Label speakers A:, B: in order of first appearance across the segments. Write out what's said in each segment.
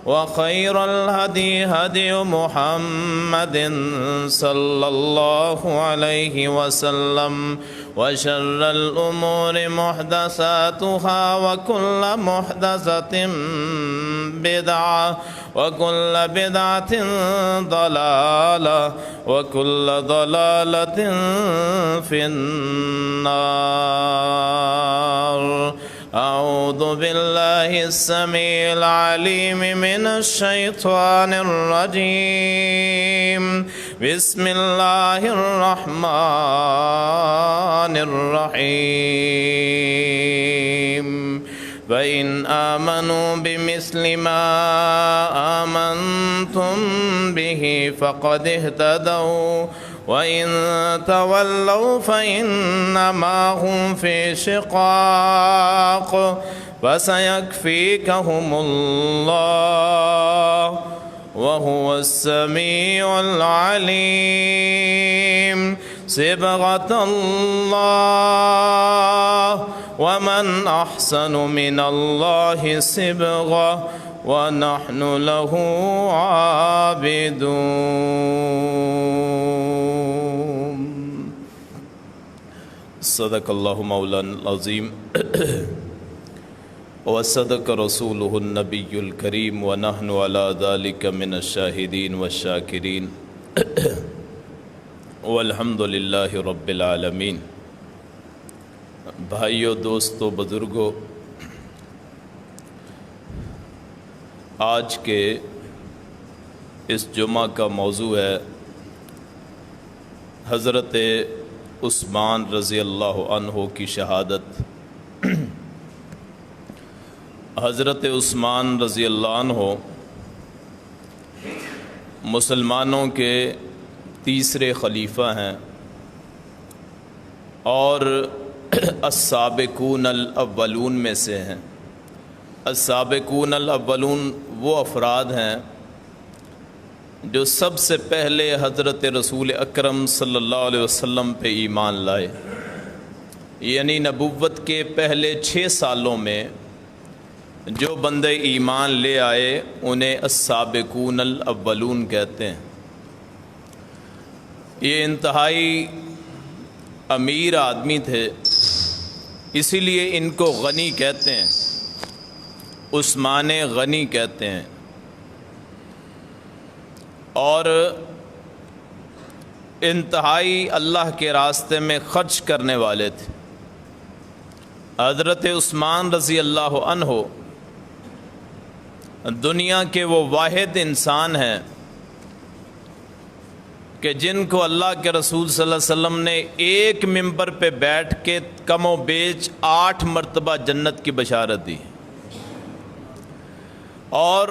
A: وخير الهدي هدي محمد صلى الله عليه وسلم وشر الأمور محدثاتها وكل محدثة بدعة وكل بدعة ضلالة وكل ضلالة في النار. أعوذ بالله السميع العليم من الشيطان الرجيم. بسم الله الرحمن الرحيم. فإن آمنوا بمثل ما آمنتم به فقد اهتدوا وإن تولوا فإنما هم في شقاق فسيكفيكهم الله وهو السميع العليم. صبغة الله ومن أحسن من الله صبغة ونحن له عابدون. صدق الله مولانا العظيم وصدق رسوله النبي الكريم ونحن على ذلك من الشاهدين والشاكرين والحمد للہ رب العالمین. بھائیو، دوستو، بزرگو، آج کے اس جمعہ کا موضوع ہے حضرت عثمان رضی اللہ عنہ کی شہادت. حضرت عثمان رضی اللہ عنہ مسلمانوں کے تیسرے خلیفہ ہیں اور السابقون الاولون میں سے ہیں. السابقون الاولون وہ افراد ہیں جو سب سے پہلے حضرت رسول اکرم صلی اللہ علیہ وسلم پہ ایمان لائے، یعنی نبوت کے پہلے 6 سالوں میں جو بندے ایمان لے آئے انہیں السابقون الاولون کہتے ہیں. یہ انتہائی امیر آدمی تھے، اسی لیے ان کو غنی کہتے ہیں، عثمان غنی کہتے ہیں، اور انتہائی اللہ کے راستے میں خرچ کرنے والے تھے. حضرت عثمان رضی اللہ عنہ دنیا کے وہ واحد انسان ہیں کہ جن کو اللہ کے رسول صلی اللہ علیہ وسلم نے ایک ممبر پہ بیٹھ کے کم و بیش 8 مرتبہ جنت کی بشارت دی. اور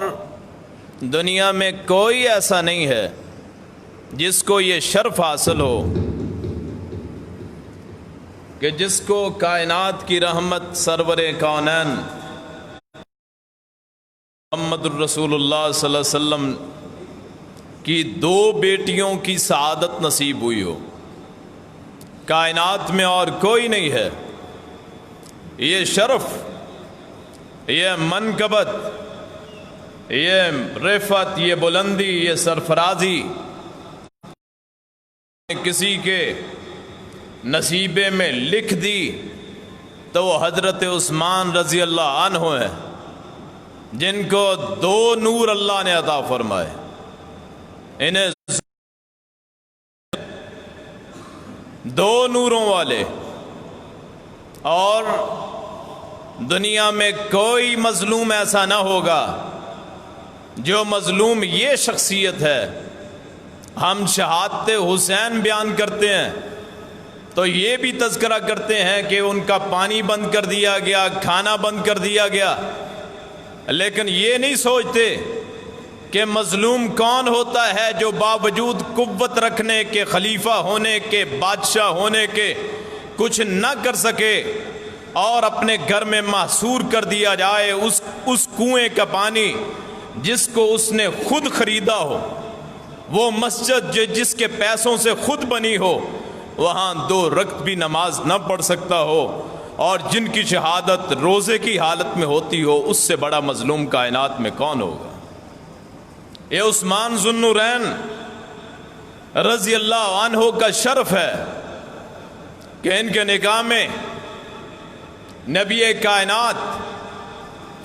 A: دنیا میں کوئی ایسا نہیں ہے جس کو یہ شرف حاصل ہو کہ جس کو کائنات کی رحمت سرور کونین محمد الرسول اللہ صلی اللہ علیہ وسلم کی 2 بیٹیوں کی سعادت نصیب ہوئی ہو. کائنات میں اور کوئی نہیں ہے. یہ شرف، یہ منقبت، یہ رفعت، یہ بلندی، یہ سرفرازی کسی کے نصیبے میں لکھ دی تو وہ حضرت عثمان رضی اللہ عنہ ہیں، جن کو 2 نور اللہ نے عطا فرمائے. انہیں 2 نوروں والے. اور دنیا میں کوئی مظلوم ایسا نہ ہوگا جو مظلوم یہ شخصیت ہے. ہم شہادت حسین بیان کرتے ہیں تو یہ بھی تذکرہ کرتے ہیں کہ ان کا پانی بند کر دیا گیا، کھانا بند کر دیا گیا، لیکن یہ نہیں سوچتے کہ مظلوم کون ہوتا ہے جو باوجود قوت رکھنے کے، خلیفہ ہونے کے، بادشاہ ہونے کے کچھ نہ کر سکے اور اپنے گھر میں محصور کر دیا جائے. اس کنویں کا پانی جس کو اس نے خود خریدا ہو، وہ مسجد جس کے پیسوں سے خود بنی ہو، وہاں 2 رکعت بھی نماز نہ پڑھ سکتا ہو، اور جن کی شہادت روزے کی حالت میں ہوتی ہو، اس سے بڑا مظلوم کائنات میں کون ہوگا؟ یہ عثمان ذو النورین رضی اللہ عنہ کا شرف ہے کہ ان کے نکاح میں نبی کائنات،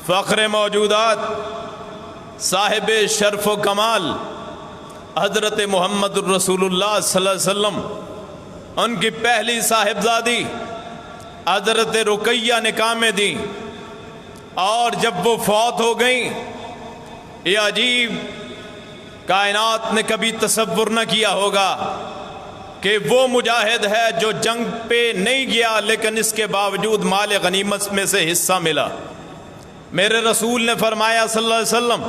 A: فخر موجودات، صاحب شرف و کمال حضرت محمد الرسول اللہ صلی اللہ علیہ وسلم، ان کی پہلی صاحبزادی حضرت رقیہ نکاح میں دی، اور جب وہ فوت ہو گئیں، یہ عجیب کائنات نے کبھی تصور نہ کیا ہوگا کہ وہ مجاہد ہے جو جنگ پہ نہیں گیا لیکن اس کے باوجود مال غنیمت میں سے حصہ ملا۔ میرے رسول نے فرمایا صلی اللہ علیہ وسلم،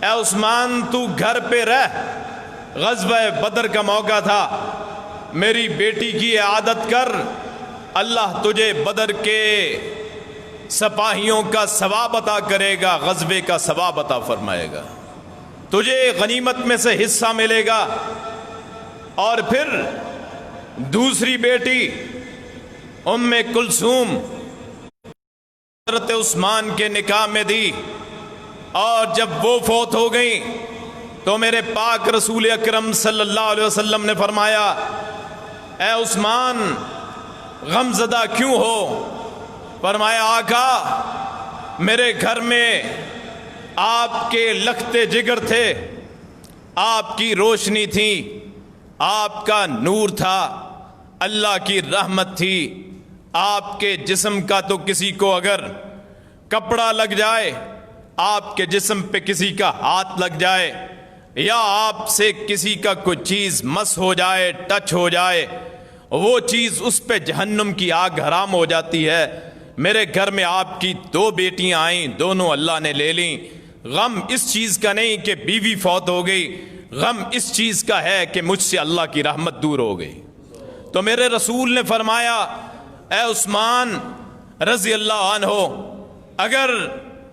A: اے عثمان تو گھر پہ رہ، غزوہ بدر کا موقع تھا، میری بیٹی کی عادت کر، اللہ تجھے بدر کے سپاہیوں کا ثواب عطا کرے گا، غزوے کا ثواب عطا فرمائے گا، تجھے غنیمت میں سے حصہ ملے گا۔ اور پھر دوسری بیٹی ام کلثوم حضرت عثمان کے نکاح میں دی، اور جب وہ فوت ہو گئیں تو میرے پاک رسول اکرم صلی اللہ علیہ وسلم نے فرمایا، اے عثمان غم زدہ کیوں ہو؟ فرمایا، آقا میرے گھر میں آپ کے لختے جگر تھے، آپ کی روشنی تھی، آپ کا نور تھا، اللہ کی رحمت تھی، آپ کے جسم کا تو کسی کو اگر کپڑا لگ جائے، آپ کے جسم پہ کسی کا ہاتھ لگ جائے، یا آپ سے کسی کا کوئی چیز مس ہو جائے، ٹچ ہو جائے، وہ چیز اس پہ جہنم کی آگ حرام ہو جاتی ہے۔ میرے گھر میں آپ کی 2 بیٹیاں آئیں، دونوں اللہ نے لے لیں۔ غم اس چیز کا نہیں کہ بیوی فوت ہو گئی، غم اس چیز کا ہے کہ مجھ سے اللہ کی رحمت دور ہو گئی۔ تو میرے رسول نے فرمایا، اے عثمان رضی اللہ عنہ، اگر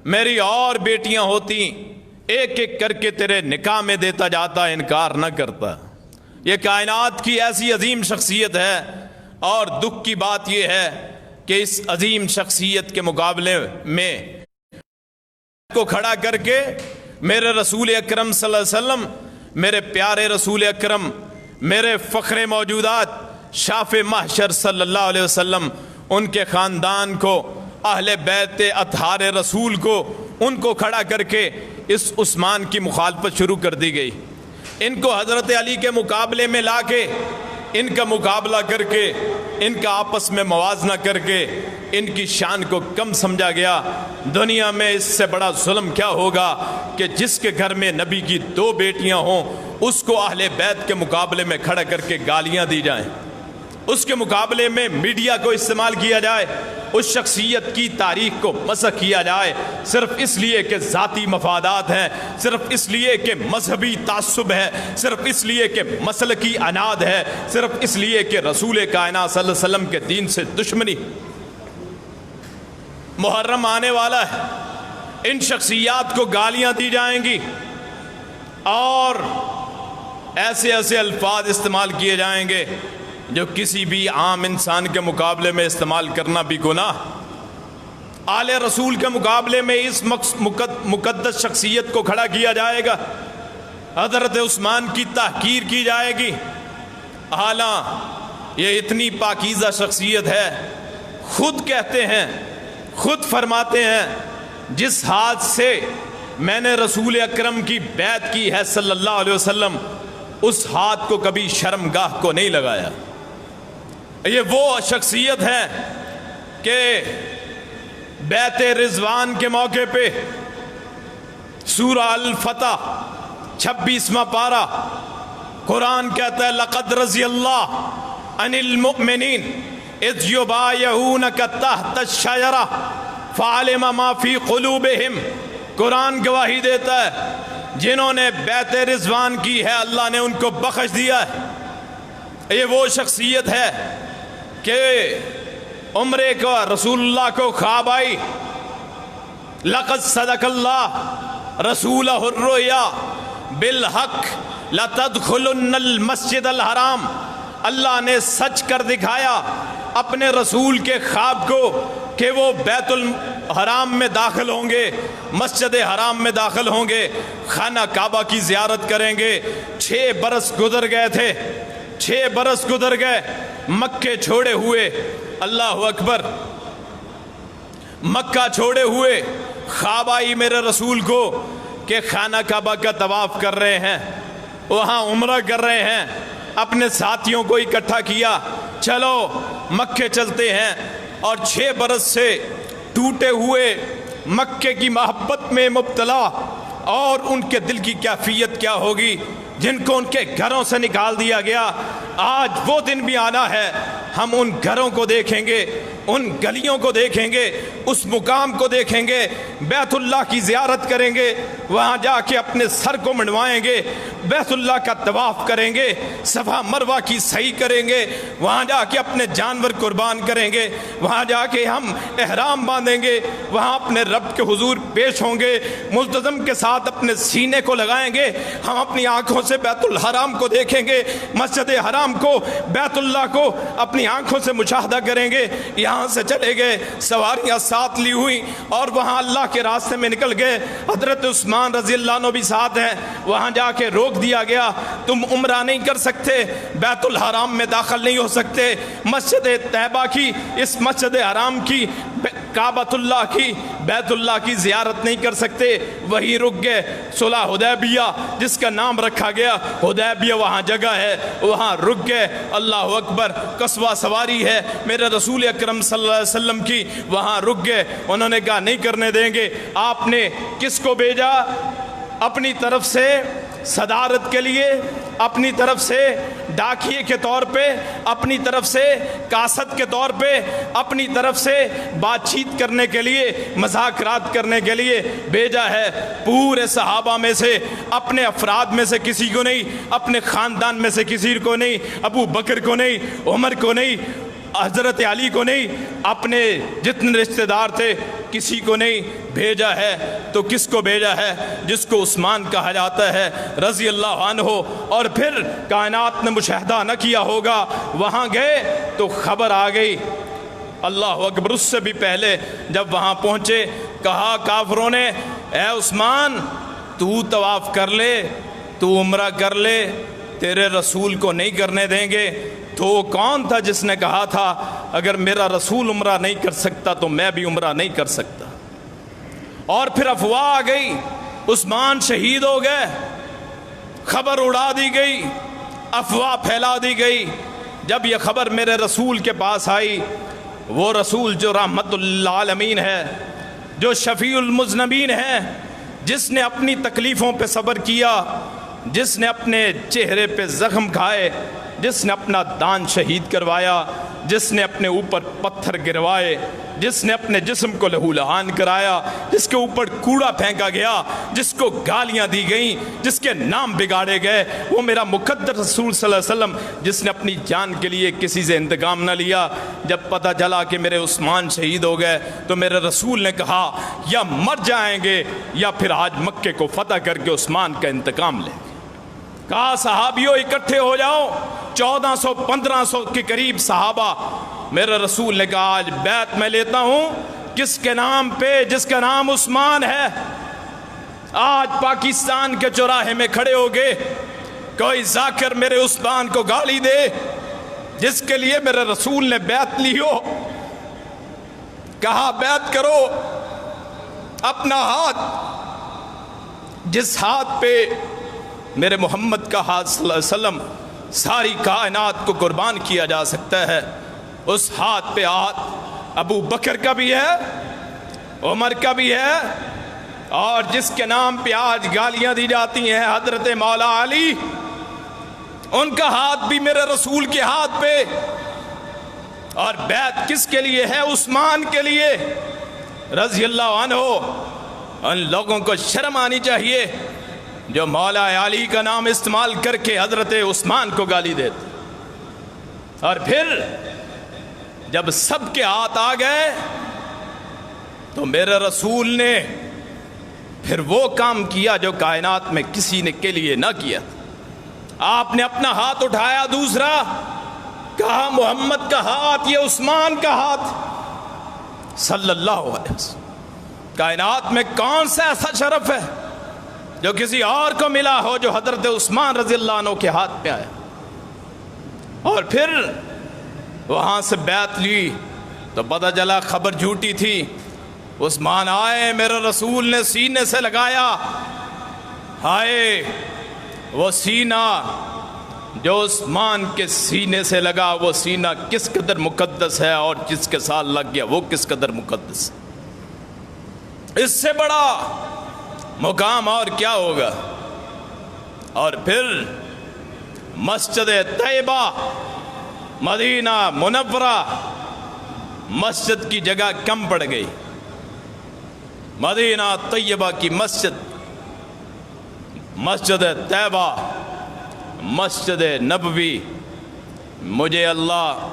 A: میری اور بیٹیاں ہوتی ایک ایک کر کے تیرے نکاح میں دیتا جاتا، انکار نہ کرتا۔ یہ کائنات کی ایسی عظیم شخصیت ہے، اور دکھ کی بات یہ ہے کہ اس عظیم شخصیت کے مقابلے میں کو کھڑا کر کے میرے رسول اکرم صلی اللہ علیہ وسلم، میرے پیارے رسول اکرم، میرے فخر موجودات شاف محشر صلی اللہ علیہ وسلم، ان کے خاندان کو، اہل بیت اطہار رسول کو، ان کو کھڑا کر کے اس عثمان کی مخالفت شروع کر دی گئی۔ ان کو حضرت علی کے مقابلے میں لا کے، ان کا مقابلہ کر کے، ان کا آپس میں موازنہ کر کے ان کی شان کو کم سمجھا گیا۔ دنیا میں اس سے بڑا ظلم کیا ہوگا کہ جس کے گھر میں نبی کی 2 بیٹیاں ہوں، اس کو اہل بیت کے مقابلے میں کھڑا کر کے گالیاں دی جائیں، اس کے مقابلے میں میڈیا کو استعمال کیا جائے، اس شخصیت کی تاریخ کو مسخ کیا جائے، صرف اس لیے کہ ذاتی مفادات ہیں، صرف اس لیے کہ مذہبی تعصب ہے، صرف اس لیے کہ مسلکی عناد ہے، صرف اس لیے کہ رسول کائنات صلی اللہ علیہ وسلم کے دین سے دشمنی۔ محرم آنے والا ہے، ان شخصیات کو گالیاں دی جائیں گی، اور ایسے ایسے الفاظ استعمال کیے جائیں گے جو کسی بھی عام انسان کے مقابلے میں استعمال کرنا بھی گناہ۔ آل رسول کے مقابلے میں اس مقدس شخصیت کو کھڑا کیا جائے گا، حضرت عثمان کی تحقیر کی جائے گی، حالاں یہ اتنی پاکیزہ شخصیت ہے، خود کہتے ہیں، خود فرماتے ہیں، جس ہاتھ سے میں نے رسول اکرم کی بیعت کی ہے صلی اللہ علیہ وسلم، اس ہاتھ کو کبھی شرمگاہ کو نہیں لگایا۔ یہ وہ شخصیت ہے کہ بیعت رضوان کے موقع پہ سورہ الفتح 26واں پارہ قرآن کہتا ہے، لقد رضی اللہ عن المؤمنین اذ یبایعونک تحت الشجرہ فعلم ما فی قلوبہم۔ قرآن گواہی دیتا ہے، جنہوں نے بیعت رضوان کی ہے اللہ نے ان کو بخش دیا ہے۔ یہ وہ شخصیت ہے کہ عمرے کو رسول اللہ کو خواب آئی، لقد صدق اللہ رسولہ الرؤیا بالحق لتدخلن المسجد الحرام، اللہ نے سچ کر دکھایا اپنے رسول کے خواب کو کہ وہ بیت الحرام میں داخل ہوں گے، مسجد حرام میں داخل ہوں گے، خانہ کعبہ کی زیارت کریں گے۔ 6 برس گزر گئے تھے، 6 برس گزر گئے مکے چھوڑے ہوئے، اللہ اکبر، مکہ چھوڑے ہوئے۔ خواب آئی میرے رسول کو کہ خانہ کعبہ کا طواف کر رہے ہیں، وہاں عمرہ کر رہے ہیں، اپنے ساتھیوں کو اکٹھا کیا، چلو مکے چلتے ہیں۔ اور 6 برس سے ٹوٹے ہوئے مکے کی محبت میں مبتلا، اور ان کے دل کی کیفیت کیا ہوگی جن کو ان کے گھروں سے نکال دیا گیا۔ آج وہ دن بھی آنا ہے، ہم ان گھروں کو دیکھیں گے، ان گلیوں کو دیکھیں گے، اس مقام کو دیکھیں گے، بیت اللہ کی زیارت کریں گے، وہاں جا کے اپنے سر کو منڈوائیں گے، بیت اللہ کا طواف کریں گے، صفا مروہ کی سعی کریں گے، وہاں جا کے اپنے جانور قربان کریں گے، وہاں جا کے ہم احرام باندھیں گے، وہاں اپنے رب کے حضور پیش ہوں گے، ملتزم کے ساتھ اپنے سینے کو لگائیں گے، ہم اپنی آنکھوں سے بیت الحرام کو دیکھیں گے، مسجد حرام کو، بیت اللہ کو اپنی آنکھوں سے مشاہدہ کریں گے۔ یہاں سے چلے گئے، سواریاں ساتھ لی ہوئی، اور وہاں اللہ کے راستے میں نکل گئے۔ حضرت عثمان رضی اللہ عنہ بھی ساتھ ہیں، وہاں جا کے روک دیا گیا، تم عمرہ نہیں کر سکتے، بیت الحرام میں داخل نہیں ہو سکتے، مسجد طیبہ کی، اس مسجد حرام کی، کعبۃ اللہ کی، بیت اللہ کی زیارت نہیں کر سکتے۔ وہی رک گئے۔ صلح حدیبیہ جس کا نام رکھا گیا، حدیبیہ وہاں جگہ ہے، وہاں رک گئے۔ اللہ اکبر، قصوہ سواری ہے میرے رسول اکرم صلی اللہ علیہ وسلم کی، وہاں رک گئے۔ انہوں نے کہا نہیں کرنے دیں گے۔ آپ نے کس کو بھیجا؟ اپنی طرف سے صدارت کے لیے، اپنی طرف سے ڈاکیے کے طور پہ، اپنی طرف سے کاسد کے طور پہ، اپنی طرف سے بات چیت کرنے کے لیے، مذاکرات کرنے کے لیے بھیجا ہے۔ پورے صحابہ میں سے، اپنے افراد میں سے کسی کو نہیں، اپنے خاندان میں سے کسی کو نہیں، ابو بکر کو نہیں، عمر کو نہیں، حضرت علی کو نہیں، اپنے جتنے رشتہ دار تھے کسی کو نہیں بھیجا ہے۔ تو کس کو بھیجا ہے؟ جس کو عثمان کہا جاتا ہے رضی اللہ عنہ۔ اور پھر کائنات نے مشاہدہ نہ کیا ہوگا، وہاں گئے تو خبر آ گئی۔ اللہ اکبر، اس سے بھی پہلے جب وہاں پہنچے، کہا کافروں نے اے عثمان تو طواف کر لے، تو عمرہ کر لے، تیرے رسول کو نہیں کرنے دیں گے۔ تو کون تھا جس نے کہا تھا اگر میرا رسول عمرہ نہیں کر سکتا تو میں بھی عمرہ نہیں کر سکتا؟ اور پھر افواہ آ گئی، عثمان شہید ہو گئے، خبر اڑا دی گئی، افواہ پھیلا دی گئی۔ جب یہ خبر میرے رسول کے پاس آئی، وہ رسول جو رحمت للعالمین ہے، جو شفیع المذنبین ہے، جس نے اپنی تکلیفوں پہ صبر کیا، جس نے اپنے چہرے پہ زخم کھائے، جس نے اپنا دان شہید کروایا، جس نے اپنے اوپر پتھر گروائے، جس نے اپنے جسم کو لہو لہان کرایا، جس کے اوپر کوڑا پھینکا گیا، جس کو گالیاں دی گئیں، جس کے نام بگاڑے گئے، وہ میرا مقدس رسول صلی اللہ علیہ وسلم، جس نے اپنی جان کے لیے کسی سے انتقام نہ لیا۔ جب پتہ چلا کہ میرے عثمان شہید ہو گئے تو میرے رسول نے کہا یا مر جائیں گے یا پھر آج مکے کو فتح کر کے عثمان کا انتقام لیں گے۔ کہا صحابیوں اکٹھے ہو جاؤ، 1400-1500 کے قریب صحابہ۔ میرے رسول نے کہا آج بیعت میں لیتا ہوں کس کے نام پہ؟ جس کا نام عثمان ہے۔ آج پاکستان کے چوراہے میں کھڑے ہو گئے، کوئی ذاکر میرے عثمان کو گالی دے جس کے لیے میرے رسول نے بیعت لی ہو۔ کہا بیعت کرو، اپنا ہاتھ، جس ہاتھ پہ میرے محمد کا ہاتھ صلی اللہ علیہ وسلم ساری کائنات کو قربان کیا جا سکتا ہے، اس ہاتھ پہ ہاتھ ابو بکر کا بھی ہے، عمر کا بھی ہے، اور جس کے نام پہ آج گالیاں دی جاتی ہیں حضرت مولا علی، ان کا ہاتھ بھی میرے رسول کے ہاتھ پہ۔ اور بیعت کس کے لیے ہے؟ عثمان کے لیے رضی اللہ عنہ۔ ان لوگوں کو شرم آنی چاہیے جو مولا علی کا نام استعمال کر کے حضرت عثمان کو گالی دیتے۔ اور پھر جب سب کے ہاتھ آ گئے تو میرے رسول نے پھر وہ کام کیا جو کائنات میں کسی نے کے لیے نہ کیا۔ آپ نے اپنا ہاتھ اٹھایا دوسرا، کہا محمد کا ہاتھ یہ عثمان کا ہاتھ صلی اللہ علیہ وسلم. کائنات میں کون سا ایسا شرف ہے جو کسی اور کو ملا ہو جو حضرت عثمان رضی اللہ عنہ کے ہاتھ پہ آیا. اور پھر وہاں سے بیعت لی تو پتہ چلا خبر جھوٹی تھی. عثمان آئے, میرے رسول نے سینے سے لگایا. ہائے وہ سینہ جو عثمان کے سینے سے لگا, وہ سینہ کس قدر مقدس ہے, اور جس کے ساتھ لگ گیا وہ کس قدر مقدس ہے. اس سے بڑا مقام اور کیا ہوگا. اور پھر مسجد طیبہ مدینہ منورہ, مسجد کی جگہ کم پڑ گئی. مدینہ طیبہ کی مسجد, مسجد طیبہ, مسجد نبوی. مجھے اللہ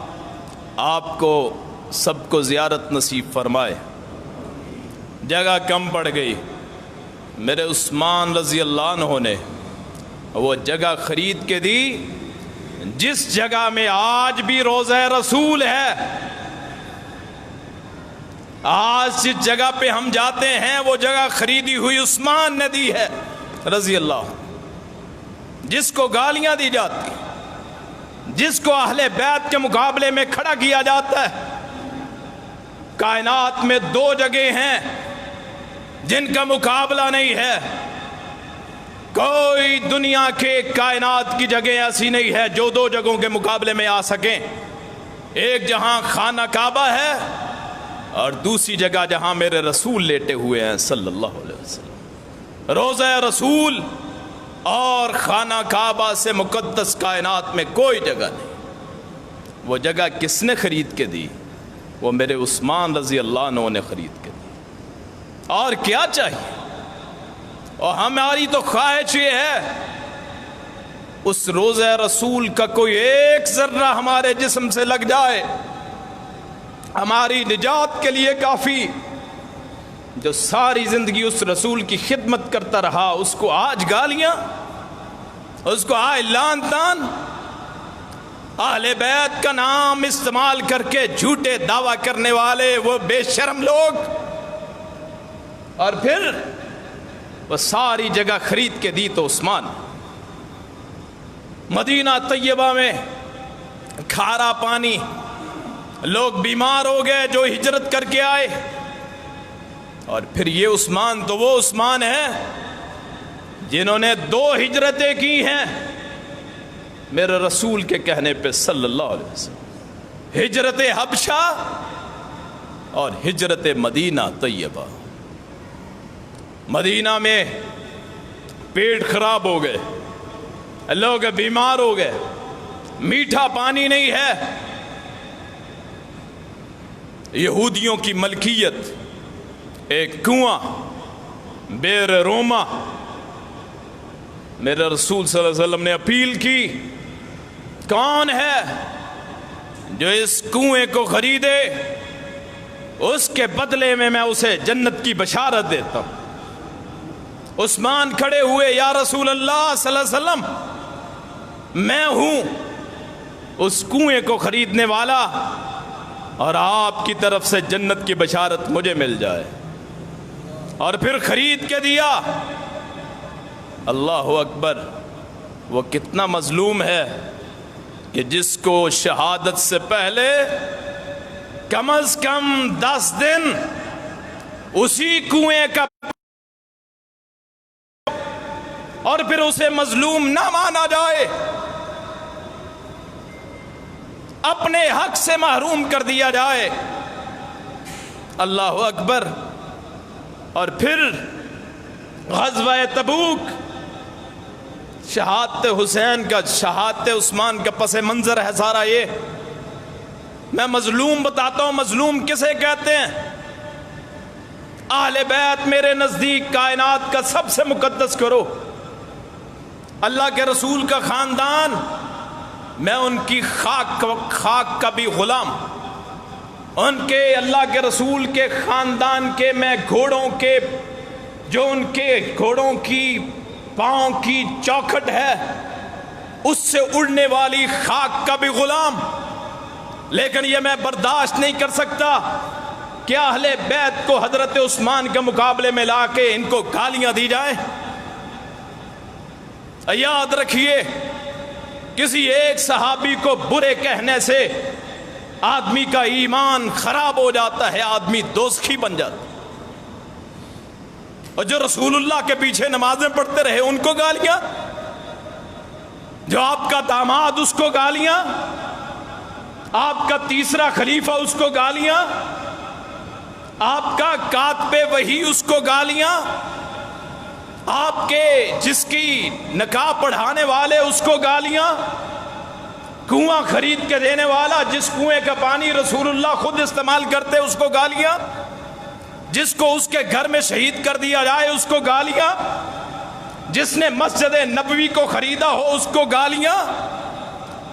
A: آپ کو سب کو زیارت نصیب فرمائے. جگہ کم پڑ گئی. میرے عثمان رضی اللہ عنہ نے وہ جگہ خرید کے دی جس جگہ میں آج بھی روضہ رسول ہے. آج جس جگہ پہ ہم جاتے ہیں وہ جگہ خریدی ہوئی عثمان نے دی ہے رضی اللہ. جس کو گالیاں دی جاتی, جس کو اہل بیت کے مقابلے میں کھڑا کیا جاتا ہے. کائنات میں دو جگہ ہیں جن کا مقابلہ نہیں ہے. کوئی دنیا کے کائنات کی جگہ ایسی نہیں ہے جو دو جگہوں کے مقابلے میں آ سکیں. ایک جہاں خانہ کعبہ ہے اور دوسری جگہ جہاں میرے رسول لیٹے ہوئے ہیں صلی اللہ علیہ وسلم. روضہ رسول اور خانہ کعبہ سے مقدس کائنات میں کوئی جگہ نہیں. وہ جگہ کس نے خرید کے دی؟ وہ میرے عثمان رضی اللہ عنہ نے خرید کے دی. اور کیا چاہیے؟ اور ہماری تو خواہش یہ ہے اس روضہ رسول کا کوئی ایک ذرہ ہمارے جسم سے لگ جائے, ہماری نجات کے لیے کافی. جو ساری زندگی اس رسول کی خدمت کرتا رہا, اس کو آج گالیاں, اس کو آج لعن طعن, اہل بیت کا نام استعمال کر کے جھوٹے دعویٰ کرنے والے وہ بے شرم لوگ. اور پھر وہ ساری جگہ خرید کے دی تو عثمان. مدینہ طیبہ میں کھارا پانی, لوگ بیمار ہو گئے جو ہجرت کر کے آئے. اور پھر یہ عثمان تو وہ عثمان ہیں جنہوں نے 2 ہجرتیں کی ہیں میرے رسول کے کہنے پہ صلی اللہ علیہ وسلم. ہجرت حبشہ اور ہجرت مدینہ طیبہ. مدینہ میں پیٹ خراب ہو گئے, لوگ بیمار ہو گئے, میٹھا پانی نہیں ہے. یہودیوں کی ملکیت ایک کنواں بیر روما. میرے رسول صلی اللہ علیہ وسلم نے اپیل کی, کون ہے جو اس کنویں کو خریدے اس کے بدلے میں اسے جنت کی بشارت دیتا ہوں. عثمان کھڑے ہوئے, یا رسول اللہ صلی اللہ علیہ وسلم میں ہوں اس کنویں کو خریدنے والا, اور آپ کی طرف سے جنت کی بشارت مجھے مل جائے. اور پھر خرید کے دیا. اللہ اکبر. وہ کتنا مظلوم ہے کہ جس کو شہادت سے پہلے کم از کم 10 دن اسی کنویں کا, اور پھر اسے مظلوم نہ مانا جائے, اپنے حق سے محروم کر دیا جائے. اللہ اکبر. اور پھر غزوہ تبوک, شہادت حسین کا, شہادت عثمان کا پس منظر ہے سارا. یہ میں مظلوم بتاتا ہوں, مظلوم کسے کہتے ہیں؟ اہل بیت میرے نزدیک کائنات کا سب سے مقدس کرو, اللہ کے رسول کا خاندان, میں ان کی خاک کا بھی غلام, ان کے اللہ کے رسول کے خاندان کے میں گھوڑوں کے, جو ان کے گھوڑوں کی پاؤں کی چوکھٹ ہے اس سے اڑنے والی خاک کا بھی غلام. لیکن یہ میں برداشت نہیں کر سکتا کہ اہل بیت کو حضرت عثمان کے مقابلے میں لا کے ان کو گالیاں دی جائیں۔ یاد رکھیے، کسی ایک صحابی کو برے کہنے سے آدمی کا ایمان خراب ہو جاتا ہے، آدمی دوزخی بن جاتا ہے۔ اور جو رسول اللہ کے پیچھے نمازیں پڑھتے رہے ان کو گالیاں، جو آپ کا داماد اس کو گالیاں، آپ کا تیسرا خلیفہ اس کو گالیاں، آپ کا کاتب وحی اس کو گالیاں، آپ کے جس کی نکاح پڑھانے والے اس کو گالیاں، کنواں خرید کے دینے والا جس کنویں کا پانی رسول اللہ خود استعمال کرتے اس کو گالیاں، جس کو اس کے گھر میں شہید کر دیا جائے اس کو گالیاں، جس نے مسجد نبوی کو خریدا ہو اس کو گالیاں،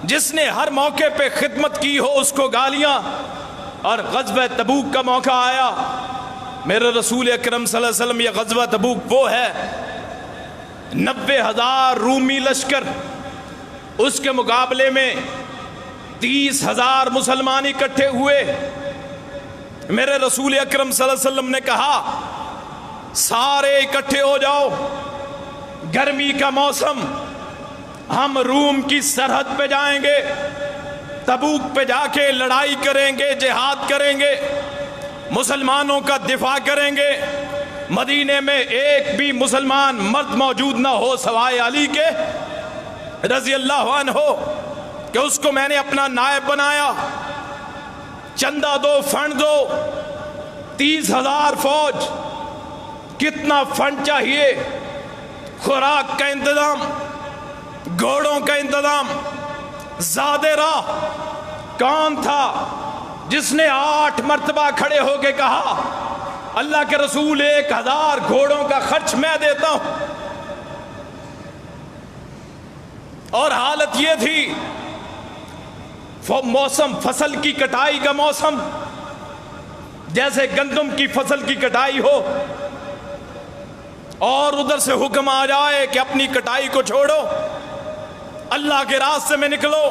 A: جس نے ہر موقع پہ خدمت کی ہو اس کو گالیاں۔ اور غزوہ تبوک کا موقع آیا، میرے رسول اکرم صلی اللہ علیہ وسلم، یہ غزوہ تبوک وہ ہے 90,000 رومی لشکر، اس کے مقابلے میں 30,000 مسلمان اکٹھے ہوئے۔ میرے رسول اکرم صلی اللہ علیہ وسلم نے کہا سارے اکٹھے ہو جاؤ، گرمی کا موسم، ہم روم کی سرحد پہ جائیں گے، تبوک پہ جا کے لڑائی کریں گے، جہاد کریں گے، مسلمانوں کا دفاع کریں گے۔ مدینے میں ایک بھی مسلمان مرد موجود نہ ہو سوائے علی کے رضی اللہ عنہ کہ اس کو میں نے اپنا نائب بنایا، چندہ دو، فنڈ دو، 30,000 فوج، کتنا فنڈ چاہیے، خوراک کا انتظام، گھوڑوں کا انتظام، زادے راہ۔ کون تھا جس نے 8 مرتبہ کھڑے ہو کے کہا اللہ کے رسول 1,000 گھوڑوں کا خرچ میں دیتا ہوں؟ اور حالت یہ تھی موسم فصل کی کٹائی کا موسم، جیسے گندم کی فصل کی کٹائی ہو اور ادھر سے حکم آ جائے کہ اپنی کٹائی کو چھوڑو، اللہ کے راستے میں نکلو۔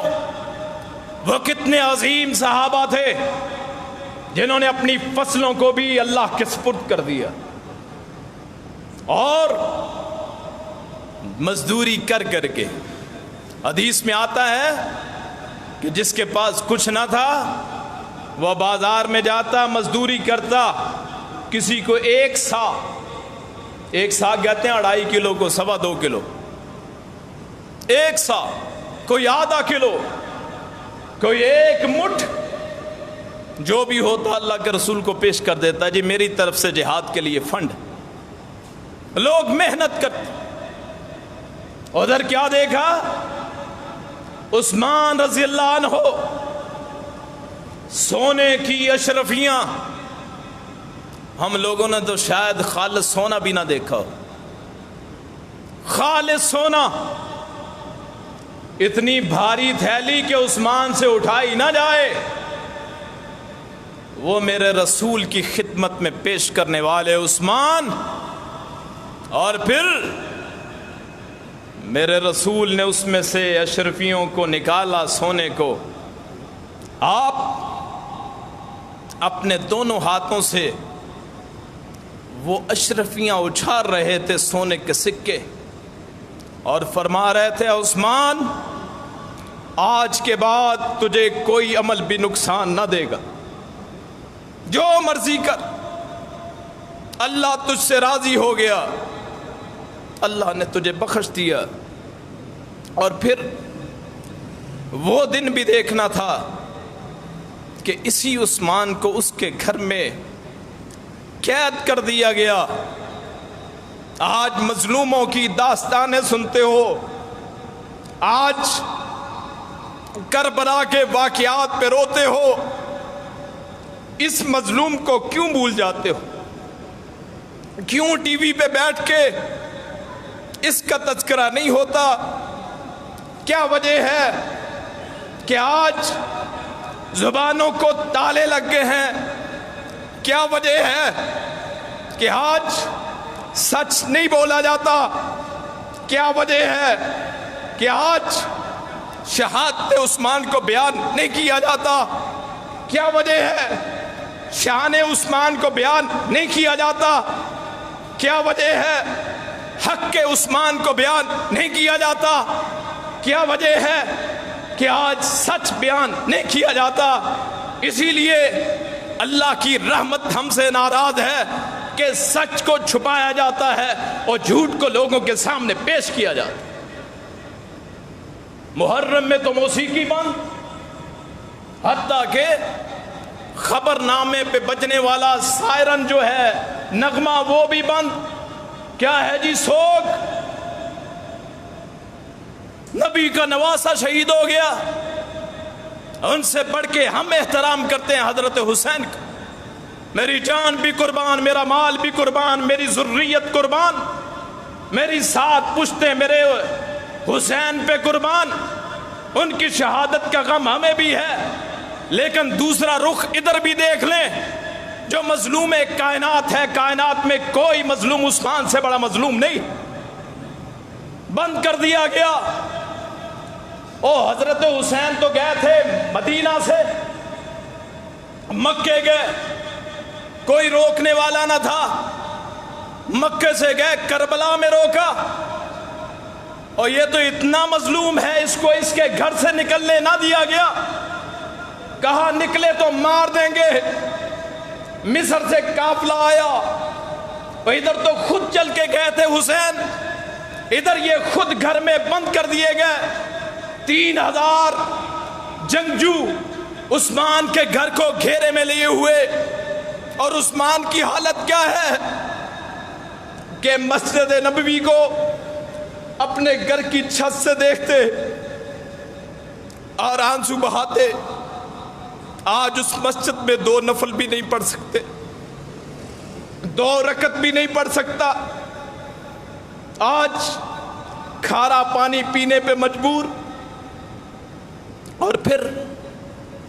A: وہ کتنے عظیم صحابہ تھے جنہوں نے اپنی فصلوں کو بھی اللہ کے سپرد کر دیا اور مزدوری کر کر کے۔ حدیث میں آتا ہے کہ جس کے پاس کچھ نہ تھا وہ بازار میں جاتا، مزدوری کرتا، کسی کو 1 سا، 1 سا کہتے ہیں 2.5 کلو کو 2.25 کلو، 1 سا، کوئی آدھا کلو، کوئی 1 مٹھ، جو بھی ہوتا اللہ کے رسول کو پیش کر دیتا، جی میری طرف سے جہاد کے لیے فنڈ۔ لوگ محنت کرتے۔ ادھر کیا دیکھا؟ عثمان رضی اللہ عنہ، سونے کی اشرفیاں، ہم لوگوں نے تو شاید خالص سونا بھی نہ دیکھا ہو۔ خالص سونا، اتنی بھاری تھیلی کہ عثمان سے اٹھائی نہ جائے، وہ میرے رسول کی خدمت میں پیش کرنے والے عثمان۔ اور پھر میرے رسول نے اس میں سے اشرفیوں کو نکالا، سونے کو۔ آپ اپنے دونوں ہاتھوں سے وہ اشرفیاں اچھال رہے تھے، سونے کے سکے، اور فرما رہے تھے عثمان آج کے بعد تجھے کوئی عمل بھی نقصان نہ دے گا، جو مرضی کر، اللہ تجھ سے راضی ہو گیا، اللہ نے تجھے بخش دیا۔ اور پھر وہ دن بھی دیکھنا تھا کہ اسی عثمان کو اس کے گھر میں قید کر دیا گیا۔ آج مظلوموں کی داستانیں سنتے ہو، آج کربلا کے واقعات پہ روتے ہو، اس مظلوم کو کیوں بھول جاتے ہو؟ کیوں ٹی وی پہ بیٹھ کے اس کا تذکرہ نہیں ہوتا؟ کیا وجہ ہے کہ آج زبانوں کو تالے لگ گئے ہیں؟ کیا وجہ ہے کہ آج سچ نہیں بولا جاتا؟ کیا وجہ ہے کہ آج شہادت عثمان کو بیان نہیں کیا جاتا؟
B: کیا وجہ ہے شان عثمان کو بیان نہیں کیا جاتا؟ کیا وجہ ہے حق کے عثمان کو بیان نہیں کیا جاتا؟ کیا وجہ ہے کہ آج سچ بیان نہیں کیا جاتا؟ اسی لیے اللہ کی رحمت ہم سے ناراض ہے کہ سچ کو چھپایا جاتا ہے اور جھوٹ کو لوگوں کے سامنے پیش کیا جاتا ہے۔ محرم میں تو موسیقی بند، حتیٰ کہ خبر نامے پہ بجنے والا سائرن جو ہے نغمہ وہ بھی بند۔ کیا ہے جی سوگ؟ نبی کا نواسہ شہید ہو گیا، ان سے بڑھ کے ہم احترام کرتے ہیں حضرت حسین کا۔ میری جان بھی قربان، میرا مال بھی قربان، میری ذریت قربان، میری 7 پشتیں میرے حسین پہ قربان۔ ان کی شہادت کا غم ہمیں بھی ہے، لیکن دوسرا رخ ادھر بھی دیکھ لیں، جو مظلوم کائنات ہے، کائنات میں کوئی مظلوم عثمان سے بڑا مظلوم نہیں، بند کر دیا گیا۔ او حضرت حسین تو گئے تھے مدینہ سے مکے گئے، کوئی روکنے والا نہ تھا، مکے سے گئے کربلا میں روکا، اور یہ تو اتنا مظلوم ہے، اس کو اس کے گھر سے نکلنے نہ دیا گیا، کہا نکلے تو مار دیں گے۔ مصر سے قافلہ آیا، اور ادھر تو خود چل کے گئے تھے حسین، ادھر یہ خود گھر میں بند کر دیے گئے۔ 3000 جنگجو عثمان کے گھر کو گھیرے میں لیے ہوئے، اور عثمان کی حالت کیا ہے کہ مسجد نبوی کو اپنے گھر کی چھت سے دیکھتے اور آنسو بہاتے۔ آج اس مسجد میں 2 نفل بھی نہیں پڑھ سکتے، 2 رکعت بھی نہیں پڑھ سکتا، آج کھارا پانی پینے پہ مجبور۔ اور پھر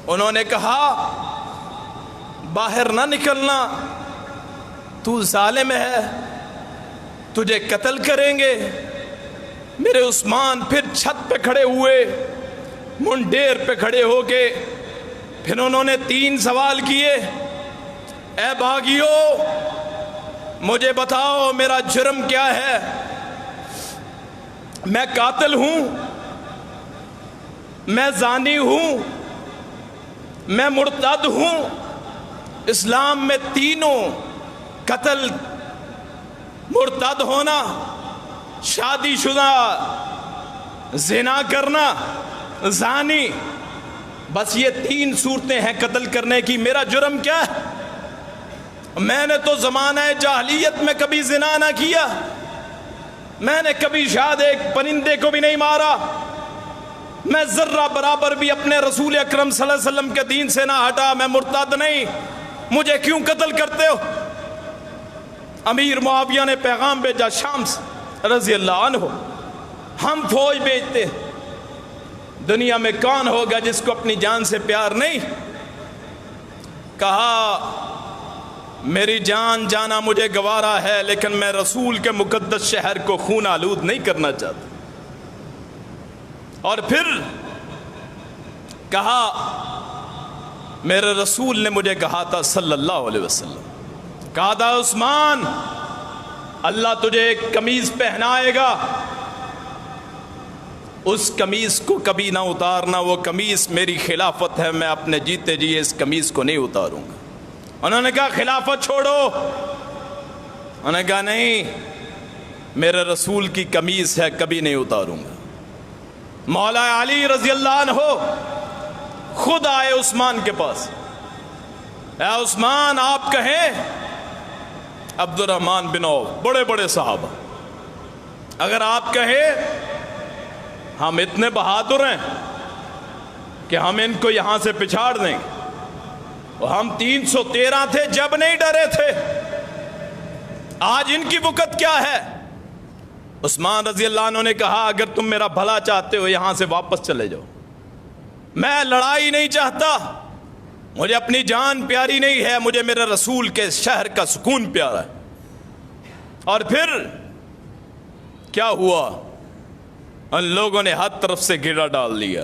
B: انہوں نے کہا باہر نہ نکلنا، تو ظالم ہے، تجھے قتل کریں گے۔ میرے عثمان پھر چھت پہ کھڑے ہوئے، منڈیر پہ کھڑے ہو کے پھر انہوں نے 3 سوال کیے۔ اے باغیو، مجھے بتاؤ میرا جرم کیا ہے؟ میں قاتل ہوں، میں زانی ہوں، میں مرتد ہوں۔ اسلام میں تینوں، قتل، مرتد ہونا، شادی شدہ، زنا کرنا، زانی، بس یہ 3 صورتیں ہیں قتل کرنے کی۔ میرا جرم کیا ہے؟ میں نے تو زمانہ جاہلیت میں کبھی زنا نہ کیا، میں نے کبھی شاید ایک پرندے کو بھی نہیں مارا، میں ذرہ برابر بھی اپنے رسول اکرم صلی اللہ علیہ وسلم کے دین سے نہ ہٹا، میں مرتد نہیں، مجھے کیوں قتل کرتے ہو؟ امیر معاویہ نے پیغام بھیجا شام سے رضی اللہ عنہ، ہم فوج بھیجتے، دنیا میں کون ہوگا جس کو اپنی جان سے پیار نہیں؟ کہا میری جان جانا مجھے گوارا ہے، لیکن میں رسول کے مقدس شہر کو خون آلود نہیں کرنا چاہتا۔ اور پھر کہا میرے رسول نے مجھے کہا تھا صلی اللہ علیہ وسلم، کہا تھا عثمان اللہ تجھے ایک قمیض پہنائے گا، اس قمیض کو کبھی نہ اتارنا، وہ قمیض میری خلافت ہے، میں اپنے جیتے جی اس قمیض کو نہیں اتاروں گا۔ انہوں نے کہا خلافت چھوڑو، انہوں نے کہا نہیں، میرے رسول کی قمیض ہے، کبھی نہیں اتاروں گا۔ مولا علی رضی اللہ عنہ خود آئے عثمان کے پاس، اے عثمان آپ کہیں، عبد الرحمن بن عوف، بڑے بڑے صحابہ، اگر آپ کہیں ہم اتنے بہادر ہیں کہ ہم ان کو یہاں سے پچھاڑ دیں گے، اور ہم 313 تھے جب نہیں ڈرے تھے، آج ان کی وقت کیا ہے؟ عثمان رضی اللہ عنہ نے کہا اگر تم میرا بھلا چاہتے ہو یہاں سے واپس چلے جاؤ، میں لڑائی نہیں چاہتا، مجھے اپنی جان پیاری نہیں ہے، مجھے میرے رسول کے شہر کا سکون پیارا ہے۔ اور پھر کیا ہوا؟ ان لوگوں نے ہر طرف سے گھیرا ڈال لیا،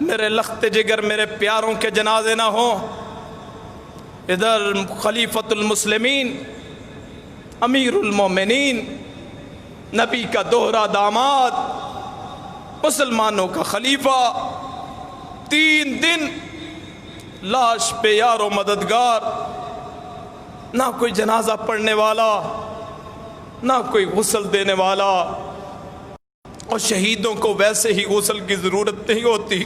B: میرے لخت جگر میرے پیاروں کے جنازے نہ ہوں، ادھر خلیفۃ المسلمین امیر المومنین نبی کا دوہرا داماد مسلمانوں کا خلیفہ 3 دن لاش پہ یار و مددگار، نہ کوئی جنازہ پڑھنے والا، نہ کوئی غسل دینے والا، اور شہیدوں کو ویسے ہی غسل کی ضرورت نہیں ہوتی۔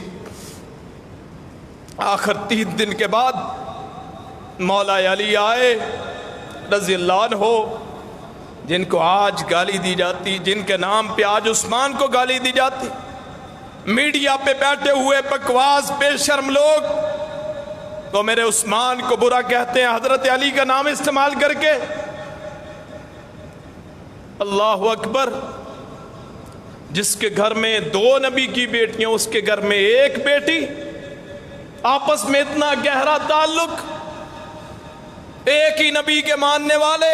B: آخر 3 دن کے بعد مولا علی آئے رضی اللہ عنہ، جن کو آج گالی دی جاتی، جن کے نام پہ آج عثمان کو گالی دی جاتی، میڈیا پہ بیٹھے ہوئے بکواس بے شرم لوگ تو میرے عثمان کو برا کہتے ہیں حضرت علی کا نام استعمال کر کے۔ اللہ اکبر، جس کے گھر میں 2 نبی کی بیٹیاں، اس کے گھر میں 1 بیٹی، آپس میں اتنا گہرا تعلق، ایک ہی نبی کے ماننے والے،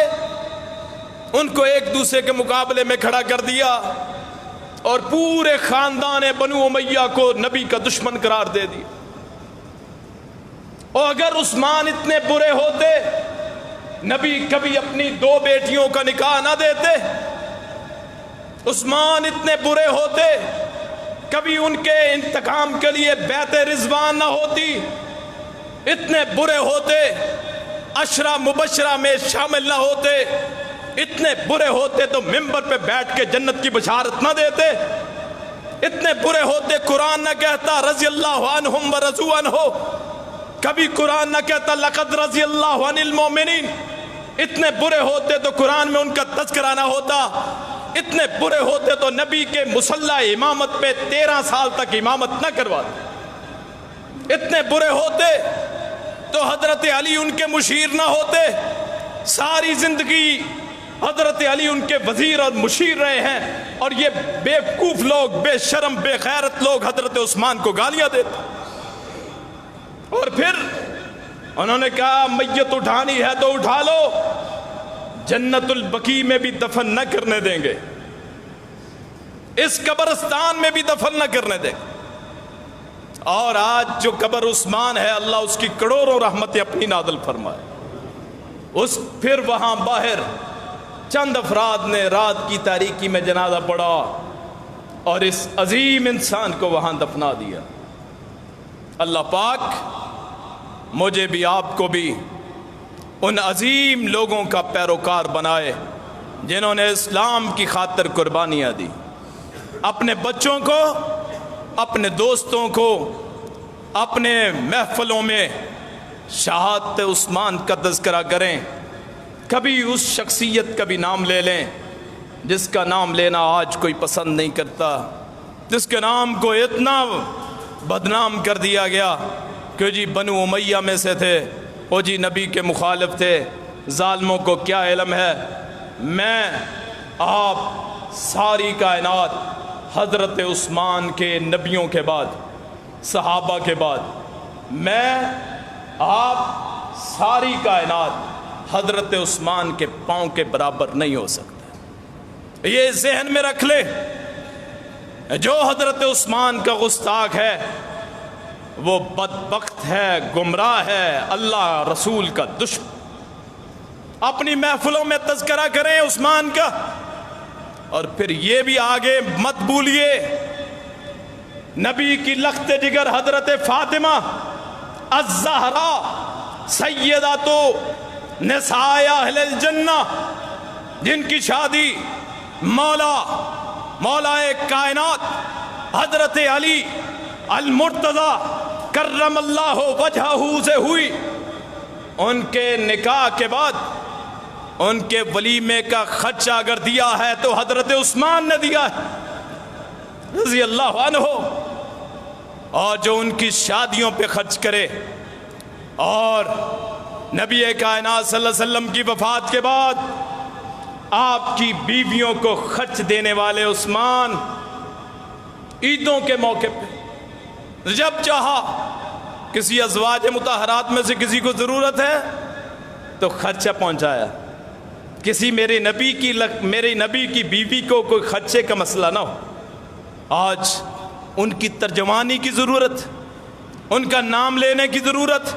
B: ان کو ایک دوسرے کے مقابلے میں کھڑا کر دیا اور پورے خاندان بنو امیہ کو نبی کا دشمن قرار دے دیا۔ اور اگر عثمان اتنے برے ہوتے، نبی کبھی اپنی 2 بیٹیوں کا نکاح نہ دیتے۔ عثمان اتنے برے ہوتے، کبھی ان کے انتقام کے لیے بیعت رضوان نہ ہوتی۔ اتنے برے ہوتے، عشرہ مبشرہ میں شامل نہ ہوتے۔ اتنے برے ہوتے تو منبر پہ بیٹھ کے جنت کی بشارت نہ دیتے۔ اتنے برے ہوتے، قرآن نہ کہتا رضی اللہ عنہم ورضوا عنہ، کبھی قرآن نہ کہتا لقد رضی اللہ عن المؤمنین۔ اتنے برے ہوتے تو قرآن میں ان کا تذکرہ نہ ہوتا۔ اتنے برے ہوتے تو نبی کے مصلی امامت پہ 13 سال تک امامت نہ کرواتے۔ اتنے برے ہوتے تو حضرت علی ان کے مشیر نہ ہوتے۔ ساری زندگی حضرت علی ان کے وزیر اور مشیر رہے ہیں، اور یہ بیوقوف لوگ، بے شرم بے غیرت لوگ حضرت عثمان کو گالیاں دیتے۔ اور پھر انہوں نے کہا میت اٹھانی ہے تو اٹھا لو، جنت البقیع میں بھی دفن نہ کرنے دیں گے، اس قبرستان میں بھی دفن نہ کرنے دیں گے۔ اور آج جو قبر عثمان ہے، اللہ اس کی کروڑوں رحمتیں اپنی نازل فرمائے۔ پھر وہاں باہر چند افراد نے رات کی تاریکی میں جنازہ پڑھا اور اس عظیم انسان کو وہاں دفنا دیا۔ اللہ پاک مجھے بھی آپ کو بھی ان عظیم لوگوں کا پیروکار بنائے جنہوں نے اسلام کی خاطر قربانیاں دی۔ اپنے بچوں کو، اپنے دوستوں کو، اپنے محفلوں میں شہادت عثمان کا تذکرہ کریں۔ کبھی اس شخصیت کا بھی نام لے لیں جس کا نام لینا آج کوئی پسند نہیں کرتا، جس کے نام کو اتنا بدنام کر دیا گیا کہ جی بنو امیہ میں سے تھے، وہ جی نبی کے مخالف تھے۔ ظالموں کو کیا علم ہے؟ میں آپ ساری کائنات حضرت عثمان کے، نبیوں کے بعد، صحابہ کے بعد، میں آپ ساری کائنات حضرت عثمان کے پاؤں کے برابر نہیں ہو سکتے۔ یہ ذہن میں رکھ لے، جو حضرت عثمان کا گستاخ ہے وہ بدبخت ہے، گمراہ ہے، اللہ رسول کا دشمن۔ اپنی محفلوں میں تذکرہ کریں عثمان کا، اور پھر یہ بھی آگے مت بھولیے نبی کی لخت جگر حضرت فاطمہ الزہرا سیدۃ نساء اہل الجنہ، جن کی شادی مولا کائنات حضرت علی المرتضی کرم اللہ وجہہ سے ہوئی۔ ان کے نکاح کے بعد ان کے ولیمے کا خرچہ اگر دیا ہے تو حضرت عثمان نے دیا ہے رضی اللہ عنہ، اور جو ان کی شادیوں پہ خرچ کرے۔ اور نبی کائنات صلی اللہ علیہ وسلم کی وفات کے بعد آپ کی بیویوں کو خرچ دینے والے عثمان، عیدوں کے موقع پہ جب چاہا کسی ازواج مطہرات میں سے کسی کو ضرورت ہے تو خرچہ پہنچایا۔ کسی میرے نبی کی بیوی کو کوئی خرچے کا مسئلہ نہ ہو۔ آج ان کی ترجمانی کی ضرورت، ان کا نام لینے کی ضرورت.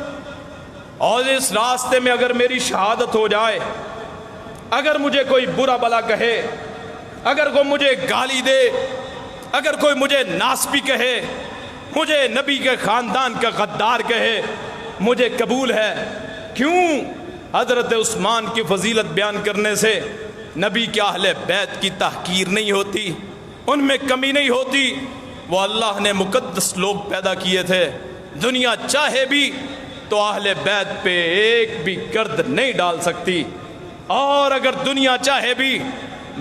B: اور اس راستے میں اگر میری شہادت ہو جائے، اگر مجھے کوئی برا بلا کہے، اگر کوئی مجھے گالی دے، اگر کوئی مجھے ناسبی کہے، مجھے نبی کے خاندان کا غدار کہے، مجھے قبول ہے. کیوں؟ حضرت عثمان کی فضیلت بیان کرنے سے نبی کے اہل بیت کی تحقیر نہیں ہوتی، ان میں کمی نہیں ہوتی. وہ اللہ نے مقدس لوگ پیدا کیے تھے. دنیا چاہے بھی تو اہل بیت پہ ایک بھی گرد نہیں ڈال سکتی، اور اگر دنیا چاہے بھی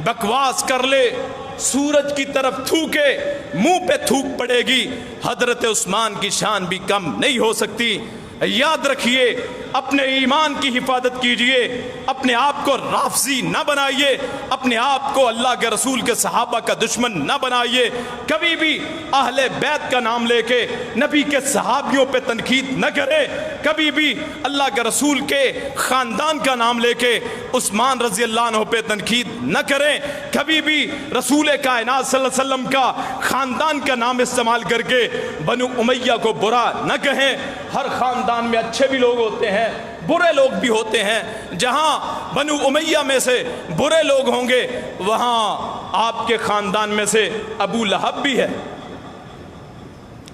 B: بکواس کر لے، سورج کی طرف تھوکے، منہ پہ تھوک پڑے گی، حضرت عثمان کی شان بھی کم نہیں ہو سکتی. یاد رکھیے، اپنے ایمان کی حفاظت کیجئے، اپنے آپ کو رافضی نہ بنائیے، اپنے آپ کو اللہ کے رسول کے صحابہ کا دشمن نہ بنائیے. کبھی بھی اہل بیت کا نام لے کے نبی کے صحابیوں پہ تنقید نہ کرے، کبھی بھی اللہ کے رسول کے خاندان کا نام لے کے عثمان رضی اللہ عنہ پہ تنقید نہ کریں، کبھی بھی رسول کائنات صلی اللہ علیہ وسلم کا خاندان کا نام استعمال کر کے بنو امیہ کو برا نہ کہیں. ہر خاندان میں اچھے بھی لوگ ہوتے ہیں، برے لوگ بھی ہوتے ہیں. جہاں بنو امیہ میں سے برے لوگ ہوں گے، وہاں آپ کے خاندان میں سے ابو لہب بھی ہے.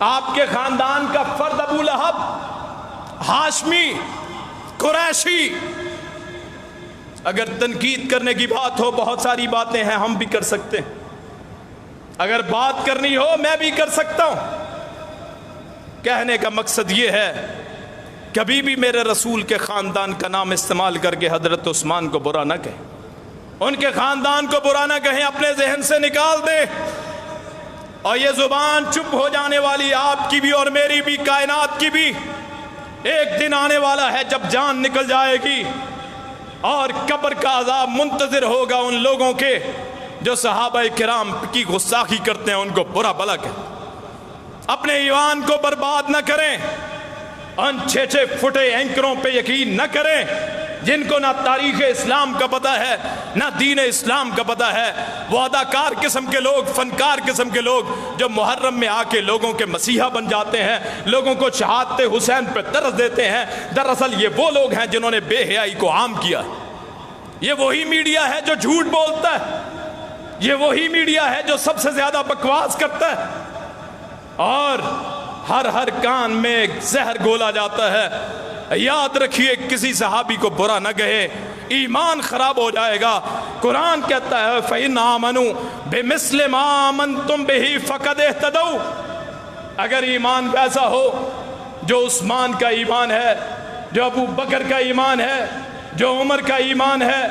B: آپ کے خاندان کا فرد ابو لہب، ہاشمی، قریشی. اگر تنقید کرنے کی بات ہو، بہت ساری باتیں ہیں ہم بھی کر سکتے ہیں. اگر بات کرنی ہو میں بھی کر سکتا ہوں. کہنے کا مقصد یہ ہے، کبھی بھی میرے رسول کے خاندان کا نام استعمال کر کے حضرت عثمان کو برا نہ کہیں، ان کے خاندان کو برا نہ کہیں، اپنے ذہن سے نکال دیں. اور یہ زبان چپ ہو جانے والی، آپ کی بھی اور میری بھی، کائنات کی بھی. ایک دن آنے والا ہے جب جان نکل جائے گی اور قبر کا عذاب منتظر ہوگا ان لوگوں کے جو صحابہ کرام کی گستاخی کرتے ہیں، ان کو برا بلا کہیں. اپنے ایمان کو برباد نہ کریں، ان 6 فٹے اینکروں پہ یقین نہ کریں جن کو نہ تاریخ اسلام کا پتہ ہے نہ دین اسلام کا پتہ ہے. وہ اداکار قسم کے لوگ، فنکار قسم کے لوگ جو محرم میں آ کے لوگوں کے مسیحا بن جاتے ہیں، لوگوں کو شہادت حسین پہ درس دیتے ہیں، دراصل یہ وہ لوگ ہیں جنہوں نے بے حیائی کو عام کیا. یہ وہی میڈیا ہے جو جھوٹ بولتا ہے، یہ وہی میڈیا ہے جو سب سے زیادہ بکواس کرتا ہے، اور ہر کان میں ایک زہر گھولا جاتا ہے. یاد رکھیے، کسی صحابی کو برا نہ کہے، ایمان خراب ہو جائے گا. قرآن کہتا ہے فَإِنْ آمَنُوا بِمِثْلِ مَا آمَنْتُمْ بِهِ فَقَدْ اهْتَدَوْا. اگر ایمان ویسا ہو جو عثمان کا ایمان ہے، جو ابو بکر کا ایمان ہے، جو عمر کا ایمان ہے،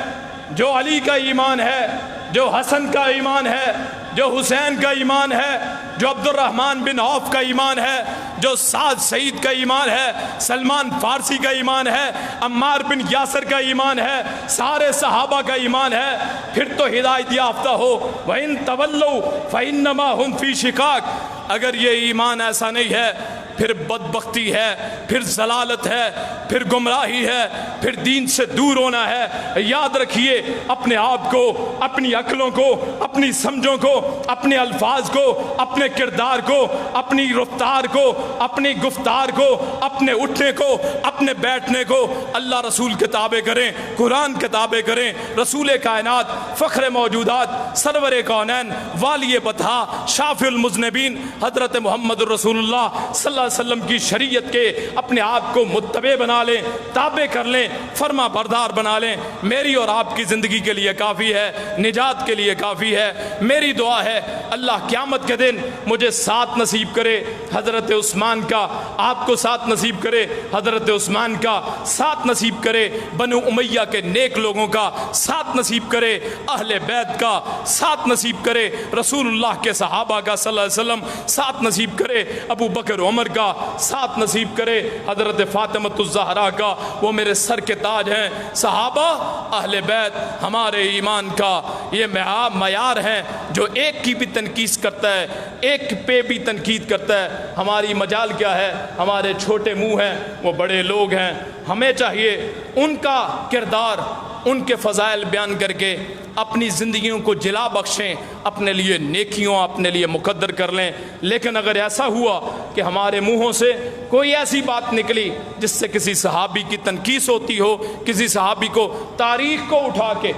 B: جو علی کا ایمان ہے، جو حسن کا ایمان ہے، جو حسین کا ایمان ہے، جو عبد الرحمن بن عوف کا ایمان ہے، جو سعد سعید کا ایمان ہے، سلمان فارسی کا ایمان ہے، عمار بن یاسر کا ایمان ہے، سارے صحابہ کا ایمان ہے، پھر تو ہدایت یافتہ ہو. وَإِن تَوَلَّوْا فَإِنَّمَا هُمْ فِي شِقَاقٍ. اگر یہ ایمان ایسا نہیں ہے، پھر بدبختی ہے، پھر ضلالت ہے، پھر گمراہی ہے، پھر دین سے دور ہونا ہے. یاد رکھیے، اپنے آپ کو، اپنی عقلوں کو، اپنی سمجھوں کو، اپنے الفاظ کو، اپنے کردار کو، اپنی رفتار کو، اپنی گفتار کو، اپنے اٹھنے کو، اپنے بیٹھنے کو اللہ رسول کے تابع کریں، قرآن کے تابع کریں. رسول کائنات، فخر موجودات، سرور کونین، والی بطحا، شافع المذنبین حضرت محمد الرسول اللہ صلی اللہ علیہ وسلم کی شریعت کے اپنے آپ کو متبع بنا لیں، تابع کر لیں، فرما بردار بنا لیں. میری اور آپ کی زندگی کے لیے کافی ہے، نجات کے لیے کافی ہے. میری دعا ہے اللہ قیامت کے دن مجھے ساتھ نصیب کرے حضرت عثمان کا، آپ کو ساتھ نصیب کرے حضرت عثمان کا، ساتھ نصیب کرے بنو امیہ کے نیک لوگوں کا، ساتھ نصیب کرے اہل بیت کا، ساتھ نصیب کرے رسول اللہ کے صحابہ کا صلی اللہ علیہ وسلم، ساتھ نصیب کرے ابو بکر عمر کا، ساتھ نصیب کرے حضرت فاطمۃ الزہرا کا. وہ میرے سر کے تاج ہیں. صحابہ، اہل بیت ہمارے ایمان کا یہ معیار ہیں. جو ایک کی بھی تنقید کرتا ہے، ایک پہ بھی تنقید کرتا ہے، ہماری مجال کیا ہے؟ ہمارے چھوٹے منہ ہیں، وہ بڑے لوگ ہیں. ہمیں چاہیے ان کا کردار ان کے فضائل بیان کر کے اپنی زندگیوں کو جلا بخشیں، اپنے لیے نیکیوں اپنے لیے مقدر کر لیں۔ لیکن اگر ایسا ہوا کہ ہمارے منہوں سے کوئی ایسی بات نکلی جس سے کسی صحابی کی تنقیص ہوتی ہو، کسی صحابی کو تاریخ کو اٹھا کے،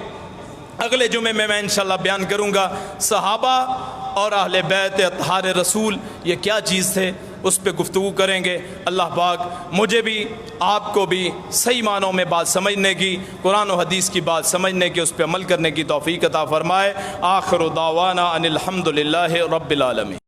B: اگلے جمعے میں انشاءاللہ بیان کروں گا صحابہ اور اہل بیت اطہار رسول یہ کیا چیز تھے، اس پہ گفتگو کریں گے۔ اللہ پاک مجھے بھی آپ کو بھی صحیح معنوں میں بات سمجھنے کی، قرآن و حدیث کی بات سمجھنے کی، اس پہ عمل کرنے کی توفیق عطا فرمائے۔ آخر دعوانا ان الحمد للہ رب العالمین۔